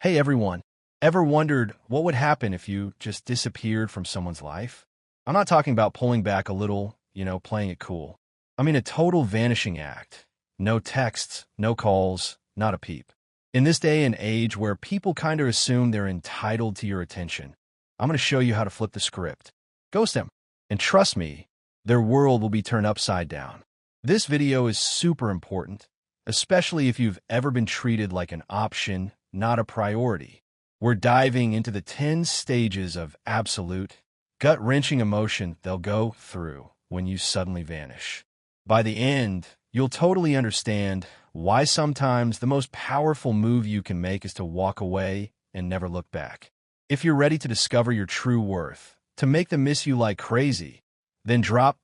Hey everyone, ever wondered what would happen if you just disappeared from someone's life? I'm not talking about pulling back a little, playing it cool. I mean a total vanishing act. No texts, no calls, not a peep. In this day and age where people kind of assume they're entitled to your attention, I'm going to show you how to flip the script. Ghost them. And trust me, their world will be turned upside down. This video is super important, especially if you've ever been treated like an option, not a priority. We're diving into the 10 stages of absolute, gut-wrenching emotion they'll go through when you suddenly vanish. By the end, you'll totally understand why sometimes the most powerful move you can make is to walk away and never look back. If you're ready to discover your true worth, to make them miss you like crazy, then drop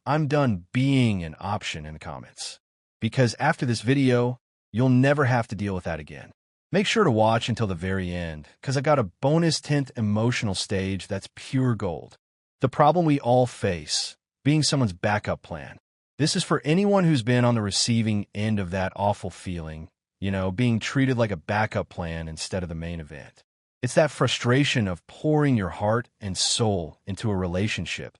"I'm done being an option" in the comments. Because after this video, you'll never have to deal with that again. Make sure to watch until the very end, because I got a bonus 10th emotional stage that's pure gold. The problem we all face, being someone's backup plan. This is for anyone who's been on the receiving end of that awful feeling, being treated like a backup plan instead of the main event. It's that frustration of pouring your heart and soul into a relationship,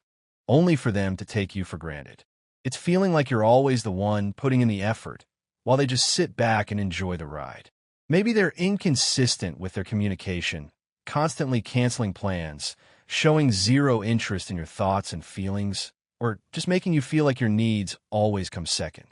only for them to take you for granted. It's feeling like you're always the one putting in the effort, while they just sit back and enjoy the ride. Maybe they're inconsistent with their communication, constantly canceling plans, showing zero interest in your thoughts and feelings, or just making you feel like your needs always come second.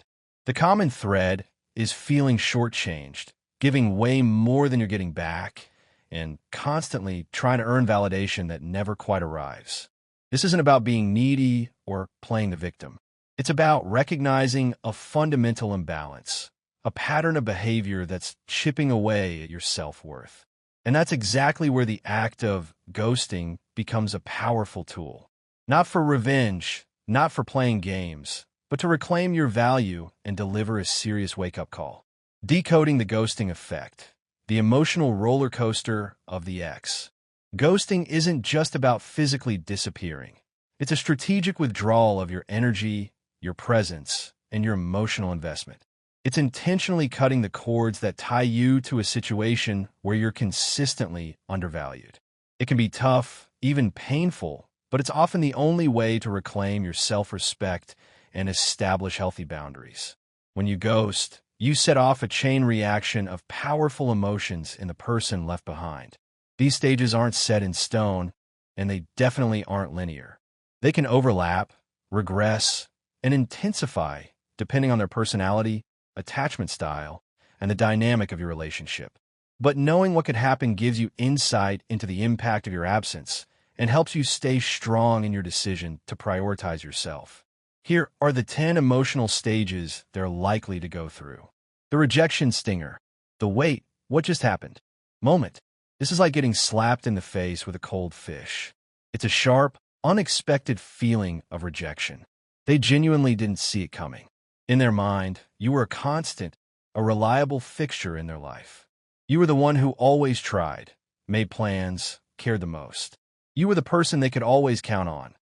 The common thread is feeling shortchanged, giving way more than you're getting back, and constantly trying to earn validation that never quite arrives. This isn't about being needy or playing the victim. It's about recognizing a fundamental imbalance, a pattern of behavior that's chipping away at your self-worth. And that's exactly where the act of ghosting becomes a powerful tool. Not for revenge, not for playing games, but to reclaim your value and deliver a serious wake-up call. Decoding the ghosting effect, the emotional roller coaster of the ex. Ghosting isn't just about physically disappearing. It's a strategic withdrawal of your energy, your presence, and your emotional investment. It's intentionally cutting the cords that tie you to a situation where you're consistently undervalued. It can be tough, even painful, but it's often the only way to reclaim your self-respect and establish healthy boundaries. When you ghost, you set off a chain reaction of powerful emotions in the person left behind. These stages aren't set in stone, and they definitely aren't linear. They can overlap, regress, and intensify depending on their personality, attachment style, and the dynamic of your relationship. But knowing what could happen gives you insight into the impact of your absence and helps you stay strong in your decision to prioritize yourself. Here are the 10 emotional stages they're likely to go through. The rejection stinger. The wait, what just happened? Moment. This is like getting slapped in the face with a cold fish. It's a sharp, unexpected feeling of rejection. They genuinely didn't see it coming. In their mind, you were a constant, a reliable fixture in their life. You were the one who always tried, made plans, cared the most. You were the person they could always count on.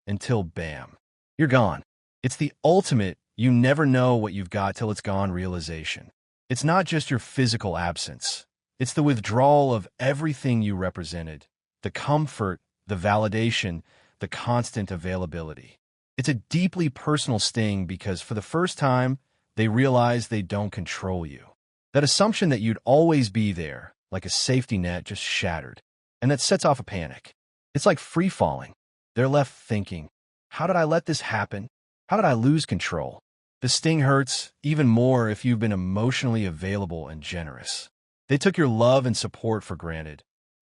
Until bam, you're gone. It's the ultimate you never know what you've got till it's gone realization. It's not just your physical absence. It's the withdrawal of everything you represented, the comfort, the validation, the constant availability. It's a deeply personal sting because for the first time, they realize they don't control you. That assumption that you'd always be there, like a safety net, just shattered, and that sets off a panic. It's like free falling. They're left thinking, how did I let this happen? How did I lose control? The sting hurts even more if you've been emotionally available and generous. They took your love and support for granted,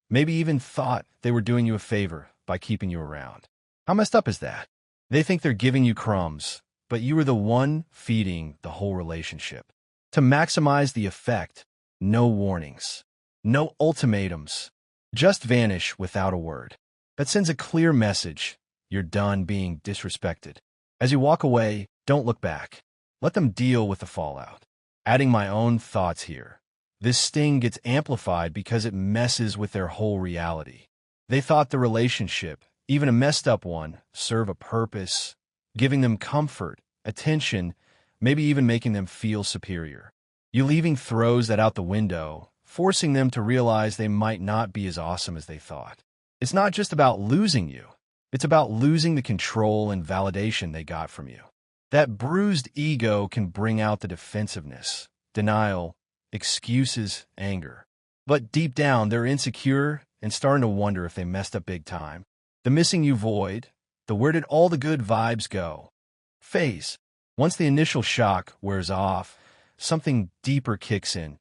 maybe even thought they were doing you a favor by keeping you around. How messed up is that? They think they're giving you crumbs, but you were the one feeding the whole relationship. To maximize the effect, no warnings, no ultimatums, just vanish without a word. That sends a clear message. You're done being disrespected. As you walk away, don't look back. Let them deal with the fallout. Adding my own thoughts here. This sting gets amplified because it messes with their whole reality. They thought the relationship, even a messed up one, serve a purpose, giving them comfort, attention, maybe even making them feel superior. You leaving throws that out the window, forcing them to realize they might not be as awesome as they thought. It's not just about losing you. It's about losing the control and validation they got from you. That bruised ego can bring out the defensiveness, denial, excuses, anger. But deep down, they're insecure and starting to wonder if they messed up big time. The missing you void, the where did all the good vibes go phase. Once the initial shock wears off, something deeper kicks in,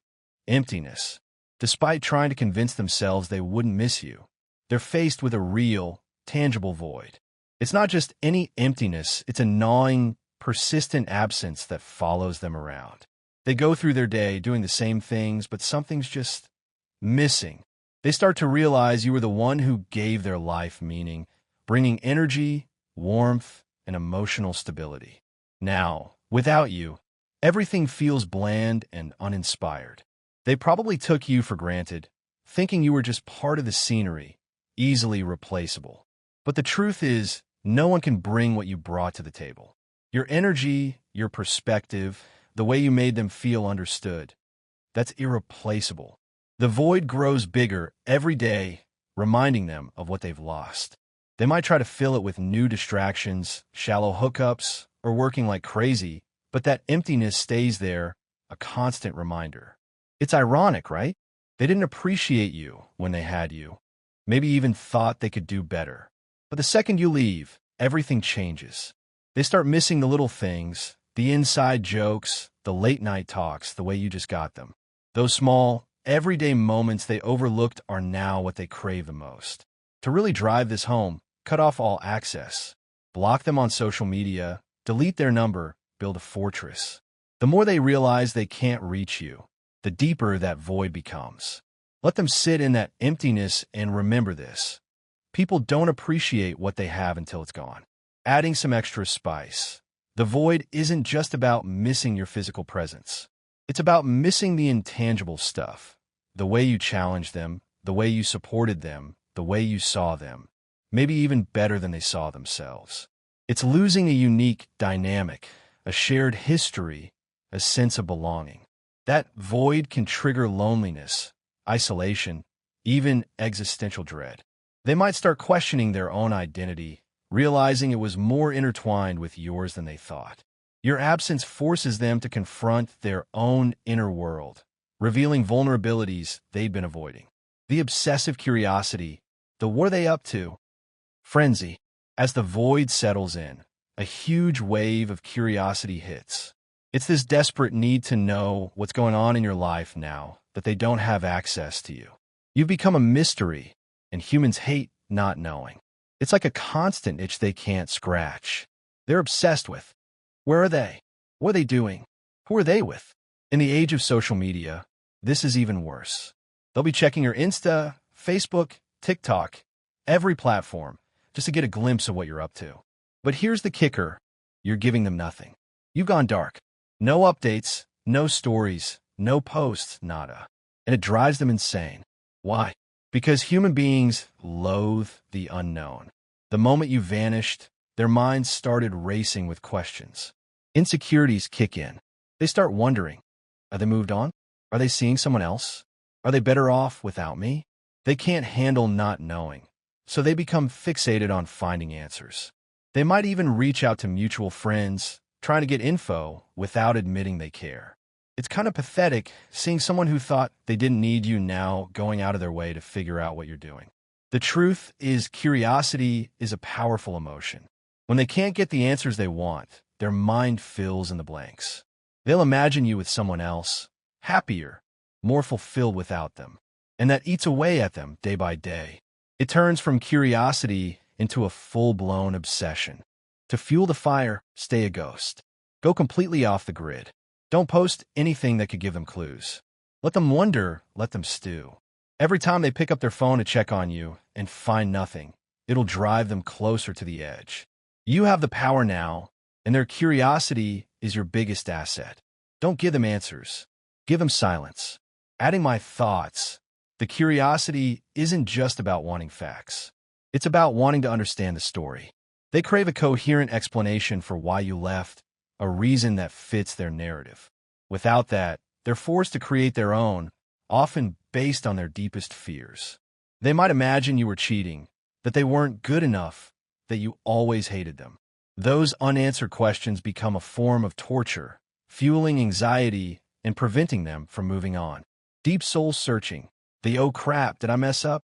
emptiness. Despite trying to convince themselves they wouldn't miss you, they're faced with a real, tangible void. It's not just any emptiness, it's a gnawing, persistent absence that follows them around. They go through their day doing the same things, but something's just missing. They start to realize you were the one who gave their life meaning, bringing energy, warmth, and emotional stability. Now, without you, everything feels bland and uninspired. They probably took you for granted, thinking you were just part of the scenery, easily replaceable. But the truth is, no one can bring what you brought to the table. Your energy, your perspective, the way you made them feel understood, that's irreplaceable. The void grows bigger every day, reminding them of what they've lost. They might try to fill it with new distractions, shallow hookups, or working like crazy, but that emptiness stays there, a constant reminder. It's ironic, right? They didn't appreciate you when they had you, maybe even thought they could do better. But the second you leave, everything changes. They start missing the little things, the inside jokes, the late-night talks, the way you just got them. Those small, everyday moments they overlooked are now what they crave the most. To really drive this home, cut off all access, block them on social media, delete their number, build a fortress. The more they realize they can't reach you, the deeper that void becomes. Let them sit in that emptiness and remember this. People don't appreciate what they have until it's gone. Adding some extra spice. The void isn't just about missing your physical presence. It's about missing the intangible stuff. The way you challenged them, the way you supported them, the way you saw them. Maybe even better than they saw themselves. It's losing a unique dynamic, a shared history, a sense of belonging. That void can trigger loneliness, isolation, even existential dread. They might start questioning their own identity, realizing it was more intertwined with yours than they thought. Your absence forces them to confront their own inner world, revealing vulnerabilities they'd been avoiding. The obsessive curiosity, the what are they up to? Frenzy. As the void settles in, a huge wave of curiosity hits. It's this desperate need to know what's going on in your life now that they don't have access to you. You've become a mystery, and humans hate not knowing. It's like a constant itch they can't scratch. They're obsessed with, where are they? What are they doing? Who are they with? In the age of social media, this is even worse. They'll be checking your Insta, Facebook, TikTok, every platform, just to get a glimpse of what you're up to. But here's the kicker. You're giving them nothing. You've gone dark. No updates, no stories, no posts, nada. And it drives them insane. Why? Because human beings loathe the unknown. The moment you vanished, their minds started racing with questions. Insecurities kick in. They start wondering, are they moved on? Are they seeing someone else? Are they better off without me? They can't handle not knowing, so they become fixated on finding answers. They might even reach out to mutual friends, trying to get info without admitting they care. It's kind of pathetic seeing someone who thought they didn't need you now going out of their way to figure out what you're doing. The truth is, curiosity is a powerful emotion. When they can't get the answers they want, their mind fills in the blanks. They'll imagine you with someone else, happier, more fulfilled without them. And that eats away at them day by day. It turns from curiosity into a full-blown obsession. To fuel the fire, stay a ghost. Go completely off the grid. Don't post anything that could give them clues. Let them wonder, let them stew. Every time they pick up their phone to check on you and find nothing, it'll drive them closer to the edge. You have the power now, and their curiosity is your biggest asset. Don't give them answers. Give them silence. Adding my thoughts, the curiosity isn't just about wanting facts. It's about wanting to understand the story. They crave a coherent explanation for why you left, a reason that fits their narrative. Without that, they're forced to create their own, often based on their deepest fears. They might imagine you were cheating, that they weren't good enough, that you always hated them. Those unanswered questions become a form of torture, fueling anxiety and preventing them from moving on. Deep soul searching. The "oh crap, did I mess up?"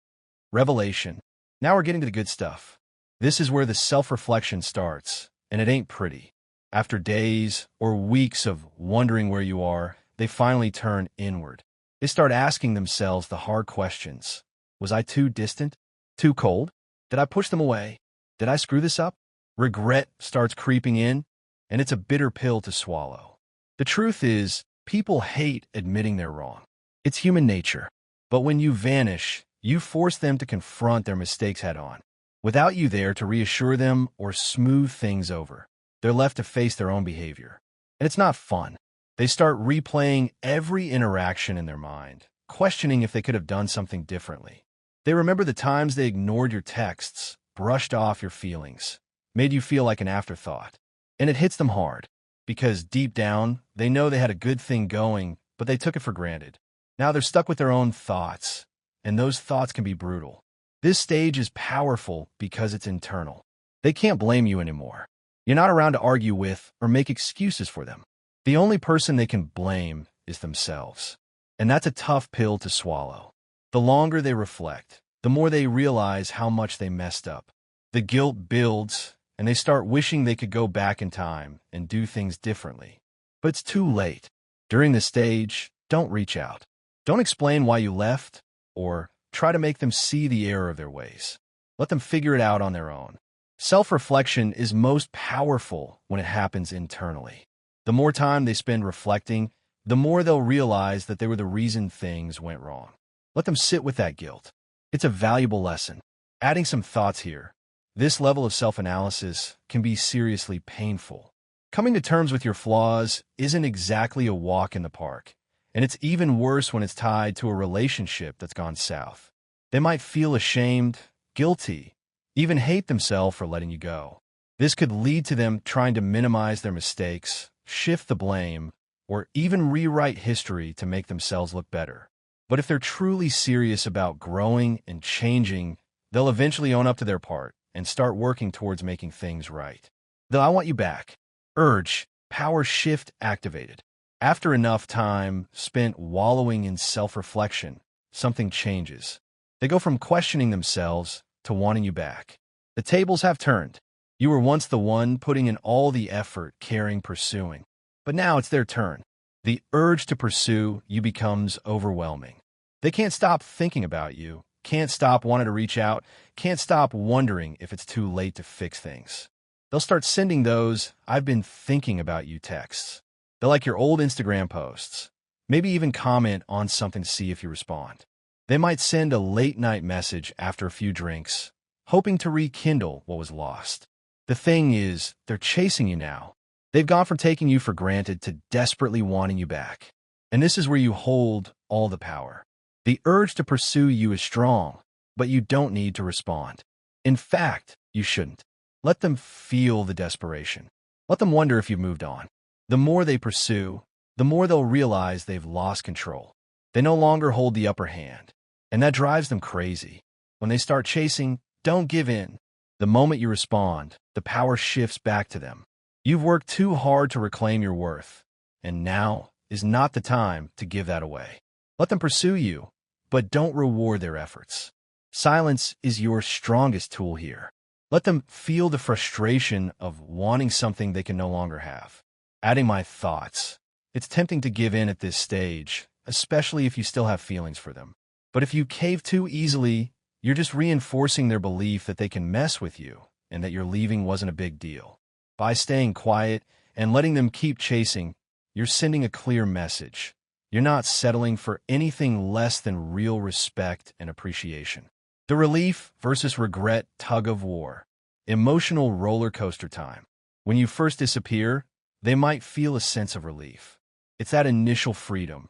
revelation. Now we're getting to the good stuff. This is where the self-reflection starts, and it ain't pretty. After days or weeks of wondering where you are, they finally turn inward. They start asking themselves the hard questions. Was I too distant? Too cold? Did I push them away? Did I screw this up? Regret starts creeping in, and it's a bitter pill to swallow. The truth is, people hate admitting they're wrong. It's human nature. But when you vanish, you force them to confront their mistakes head-on. Without you there to reassure them or smooth things over, they're left to face their own behavior. And it's not fun. They start replaying every interaction in their mind, questioning if they could have done something differently. They remember the times they ignored your texts, brushed off your feelings, made you feel like an afterthought. And it hits them hard, because deep down, they know they had a good thing going, but they took it for granted. Now they're stuck with their own thoughts, and those thoughts can be brutal. This stage is powerful because it's internal. They can't blame you anymore. You're not around to argue with or make excuses for them. The only person they can blame is themselves. And that's a tough pill to swallow. The longer they reflect, the more they realize how much they messed up. The guilt builds, and they start wishing they could go back in time and do things differently. But it's too late. During this stage, don't reach out. Don't explain why you left, or try to make them see the error of their ways. Let them figure it out on their own. Self-reflection is most powerful when it happens internally. The more time they spend reflecting, the more they'll realize that they were the reason things went wrong. Let them sit with that guilt. It's a valuable lesson. Adding some thoughts here. This level of self-analysis can be seriously painful. Coming to terms with your flaws isn't exactly a walk in the park. And it's even worse when it's tied to a relationship that's gone south. They might feel ashamed, guilty, even hate themselves for letting you go. This could lead to them trying to minimize their mistakes, shift the blame, or even rewrite history to make themselves look better. But if they're truly serious about growing and changing, they'll eventually own up to their part and start working towards making things right. The "I want you back" urge, power shift activated. After enough time spent wallowing in self-reflection, something changes. They go from questioning themselves to wanting you back. The tables have turned. You were once the one putting in all the effort, caring, pursuing. But now it's their turn. The urge to pursue you becomes overwhelming. They can't stop thinking about you, can't stop wanting to reach out, can't stop wondering if it's too late to fix things. They'll start sending those "I've been thinking about you" texts. They'll like your old Instagram posts, maybe even comment on something to see if you respond. They might send a late-night message after a few drinks, hoping to rekindle what was lost. The thing is, they're chasing you now. They've gone from taking you for granted to desperately wanting you back. And this is where you hold all the power. The urge to pursue you is strong, but you don't need to respond. In fact, you shouldn't. Let them feel the desperation. Let them wonder if you've moved on. The more they pursue, the more they'll realize they've lost control. They no longer hold the upper hand, and that drives them crazy. When they start chasing, don't give in. The moment you respond, the power shifts back to them. You've worked too hard to reclaim your worth, and now is not the time to give that away. Let them pursue you, but don't reward their efforts. Silence is your strongest tool here. Let them feel the frustration of wanting something they can no longer have. Adding my thoughts. It's tempting to give in at this stage, especially if you still have feelings for them. But if you cave too easily, you're just reinforcing their belief that they can mess with you and that your leaving wasn't a big deal. By staying quiet and letting them keep chasing, you're sending a clear message. You're not settling for anything less than real respect and appreciation. The relief versus regret tug of war. Emotional roller coaster time. When you first disappear, they might feel a sense of relief. It's that initial freedom.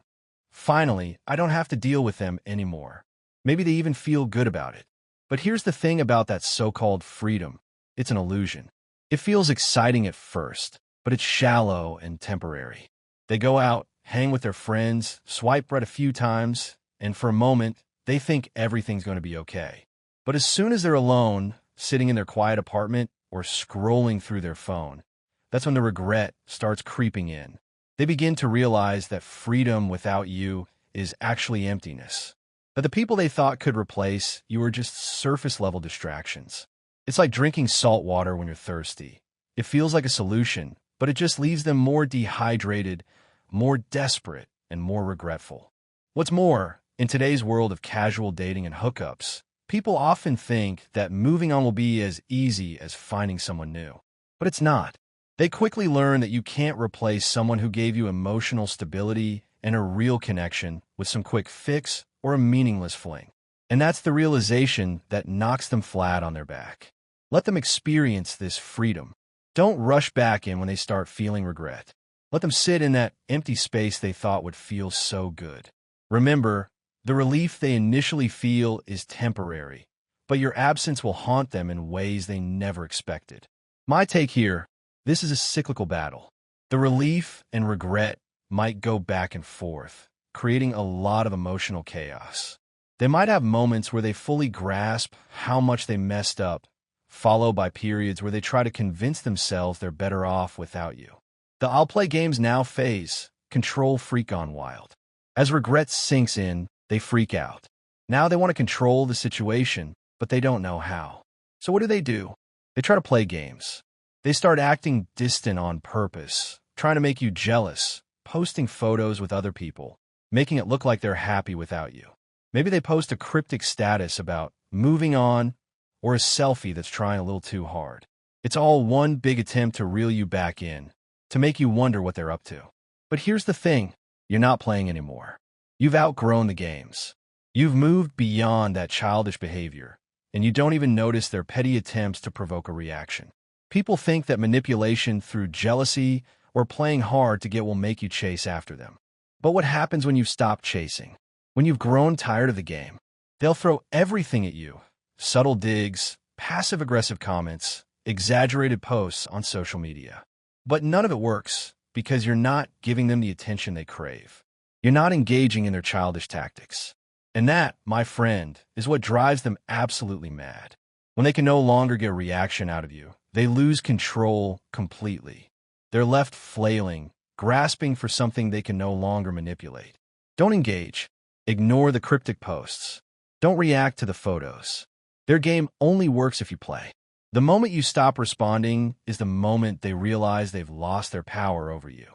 Finally, I don't have to deal with them anymore. Maybe they even feel good about it. But here's the thing about that so-called freedom. It's an illusion. It feels exciting at first, but it's shallow and temporary. They go out, hang with their friends, swipe right a few times, and for a moment, they think everything's going to be okay. But as soon as they're alone, sitting in their quiet apartment or scrolling through their phone, that's when the regret starts creeping in. They begin to realize that freedom without you is actually emptiness. That the people they thought could replace you are just surface-level distractions. It's like drinking salt water when you're thirsty. It feels like a solution, but it just leaves them more dehydrated, more desperate, and more regretful. What's more, in today's world of casual dating and hookups, people often think that moving on will be as easy as finding someone new. But it's not. They quickly learn that you can't replace someone who gave you emotional stability and a real connection with some quick fix or a meaningless fling. And that's the realization that knocks them flat on their back. Let them experience this freedom. Don't rush back in when they start feeling regret. Let them sit in that empty space they thought would feel so good. Remember, the relief they initially feel is temporary, but your absence will haunt them in ways they never expected. My take here, this is a cyclical battle. The relief and regret might go back and forth, creating a lot of emotional chaos. They might have moments where they fully grasp how much they messed up, followed by periods where they try to convince themselves they're better off without you. The I'll play games now phase, control freak on wild. As regret sinks in, they freak out. Now they want to control the situation, but they don't know how. So what do? They try to play games. They start acting distant on purpose, trying to make you jealous, posting photos with other people, making it look like they're happy without you. Maybe they post a cryptic status about moving on or a selfie that's trying a little too hard. It's all one big attempt to reel you back in, to make you wonder what they're up to. But here's the thing, you're not playing anymore. You've outgrown the games. You've moved beyond that childish behavior, and you don't even notice their petty attempts to provoke a reaction. People think that manipulation through jealousy or playing hard to get will make you chase after them. But what happens when you've stopped chasing? When you've grown tired of the game? They'll throw everything at you. Subtle digs, passive-aggressive comments, exaggerated posts on social media. But none of it works because you're not giving them the attention they crave. You're not engaging in their childish tactics. And that, my friend, is what drives them absolutely mad. When they can no longer get a reaction out of you, they lose control completely. They're left flailing, grasping for something they can no longer manipulate. Don't engage. Ignore the cryptic posts. Don't react to the photos. Their game only works if you play. The moment you stop responding is the moment they realize they've lost their power over you.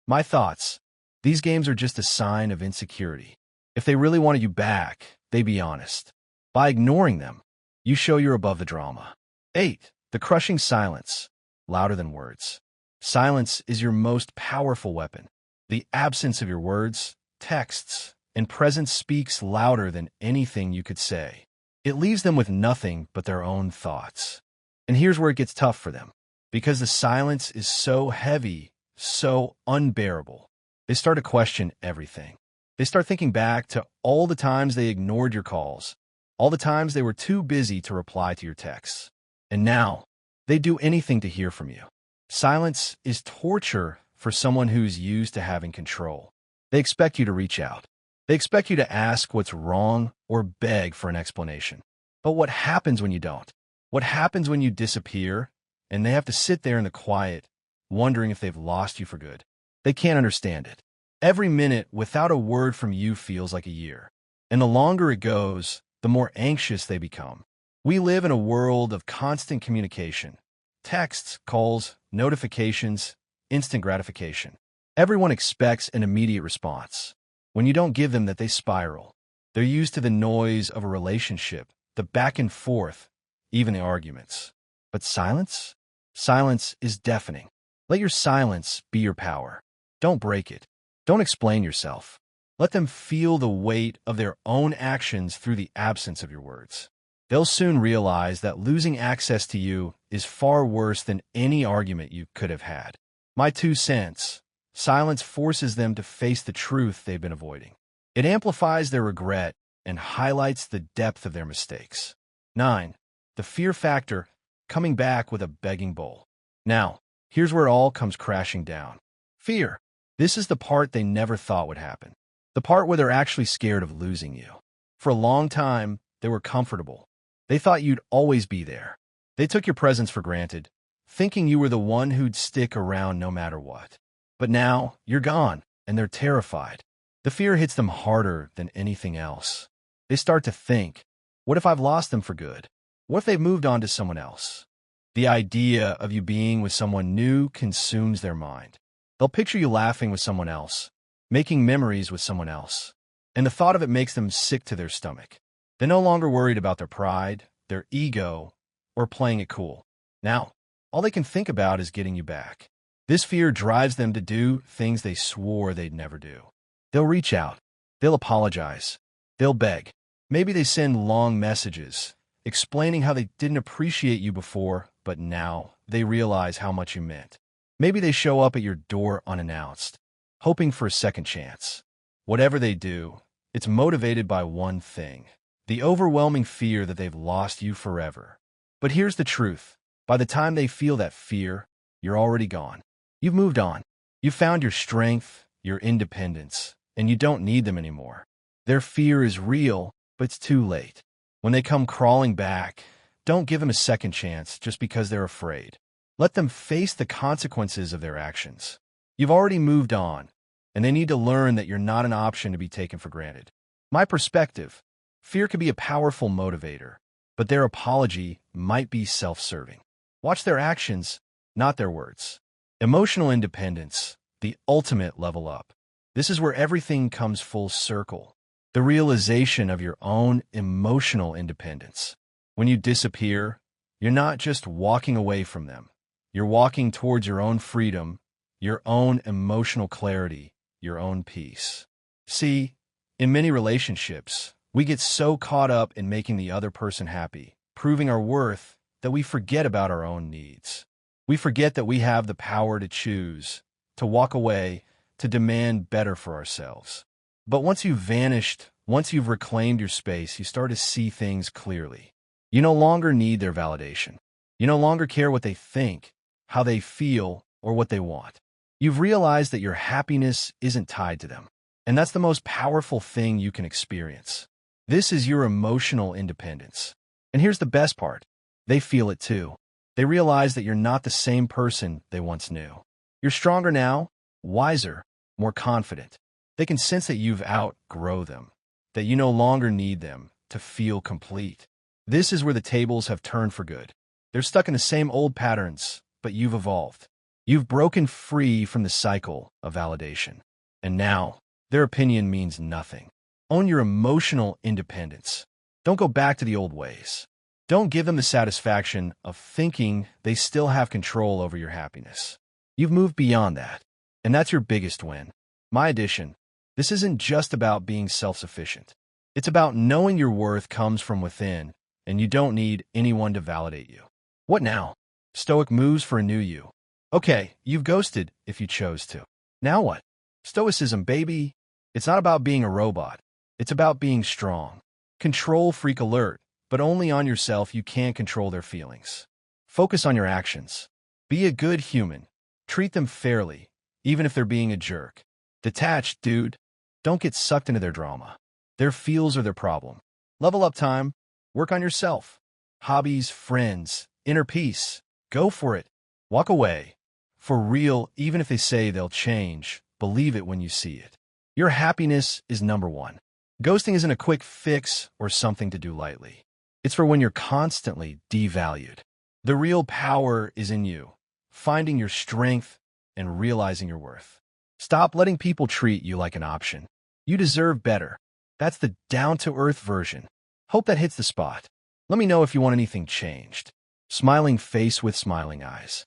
My thoughts. These games are just a sign of insecurity. If they really wanted you back, they'd be honest. By ignoring them, you show you're above the drama. 8. The crushing silence, louder than words. Silence is your most powerful weapon. The absence of your words, texts, and presence speaks louder than anything you could say. It leaves them with nothing but their own thoughts. And here's where it gets tough for them. Because the silence is so heavy, so unbearable, they start to question everything. They start thinking back to all the times they ignored your calls, all the times they were too busy to reply to your texts. And now, they do anything to hear from you. Silence is torture for someone who's used to having control. They expect you to reach out. They expect you to ask what's wrong or beg for an explanation. But what happens when you don't? What happens when you disappear and they have to sit there in the quiet, wondering if they've lost you for good? They can't understand it. Every minute without a word from you feels like a year. And the longer it goes, the more anxious they become. We live in a world of constant communication. Texts, calls, notifications, instant gratification. Everyone expects an immediate response. When you don't give them that, they spiral. They're used to the noise of a relationship, the back and forth, even the arguments. But silence? Silence is deafening. Let your silence be your power. Don't break it. Don't explain yourself. Let them feel the weight of their own actions through the absence of your words. They'll soon realize that losing access to you is far worse than any argument you could have had. My 2 cents. Silence forces them to face the truth they've been avoiding. It amplifies their regret and highlights the depth of their mistakes. 9. The fear factor, coming back with a begging bowl. Now, here's where it all comes crashing down. Fear. This is the part they never thought would happen. The The part where they're actually scared of losing you. For a long time, they were comfortable. They thought you'd always be there. They took your presence for granted, thinking you were the one who'd stick around no matter what. But now, you're gone, and they're terrified. The fear hits them harder than anything else. They start to think, what if I've lost them for good? What if they've moved on to someone else? The idea of you being with someone new consumes their mind. They'll picture you laughing with someone else, making memories with someone else, and the thought of it makes them sick to their stomach. They're no longer worried about their pride, their ego, or playing it cool. Now, all they can think about is getting you back. This fear drives them to do things they swore they'd never do. They'll reach out. They'll apologize. They'll beg. Maybe they send long messages, explaining how they didn't appreciate you before, but now they realize how much you meant. Maybe they show up at your door unannounced, hoping for a second chance. Whatever they do, it's motivated by one thing: the overwhelming fear that they've lost you forever. But here's the truth. By the time they feel that fear, you're already gone. You've moved on. You've found your strength, your independence, and you don't need them anymore. Their fear is real, but it's too late. When they come crawling back, don't give them a second chance just because they're afraid. Let them face the consequences of their actions. You've already moved on, and they need to learn that you're not an option to be taken for granted. My perspective: fear can be a powerful motivator, but their apology might be self-serving. Watch their actions, not their words. Emotional independence, the ultimate level up. This is where everything comes full circle. The realization of your own emotional independence. When you disappear, you're not just walking away from them. You're walking towards your own freedom, your own emotional clarity, your own peace. See, in many relationships, we get so caught up in making the other person happy, proving our worth, that we forget about our own needs. We forget that we have the power to choose, to walk away, to demand better for ourselves. But once you've vanished, once you've reclaimed your space, you start to see things clearly. You no longer need their validation. You no longer care what they think, how they feel, or what they want. You've realized that your happiness isn't tied to them. And that's the most powerful thing you can experience. This is your emotional independence. And here's the best part. They feel it too. They realize that you're not the same person they once knew. You're stronger now, wiser, more confident. They can sense that you've outgrown them, that you no longer need them to feel complete. This is where the tables have turned for good. They're stuck in the same old patterns, but you've evolved. You've broken free from the cycle of validation. And now, their opinion means nothing. Own your emotional independence. Don't go back to the old ways. Don't give them the satisfaction of thinking they still have control over your happiness. You've moved beyond that, and that's your biggest win. My addition: this isn't just about being self-sufficient. It's about knowing your worth comes from within, and you don't need anyone to validate you. What now? Stoic moves for a new you. Okay, you've ghosted if you chose to. Now what? Stoicism, baby. It's not about being a robot. It's about being strong. Control freak alert, but only on yourself. You can't control their feelings. Focus on your actions. Be a good human. Treat them fairly, even if they're being a jerk. Detached, dude. Don't get sucked into their drama. Their feels are their problem. Level up time. Work on yourself. Hobbies, friends, inner peace. Go for it. Walk away. For real, even if they say they'll change, believe it when you see it. Your happiness is number one. Ghosting isn't a quick fix or something to do lightly. It's for when you're constantly devalued. The real power is in you, finding your strength and realizing your worth. Stop letting people treat you like an option. You deserve better. That's the down-to-earth version. Hope that hits the spot. Let me know if you want anything changed. Smiling face with smiling eyes.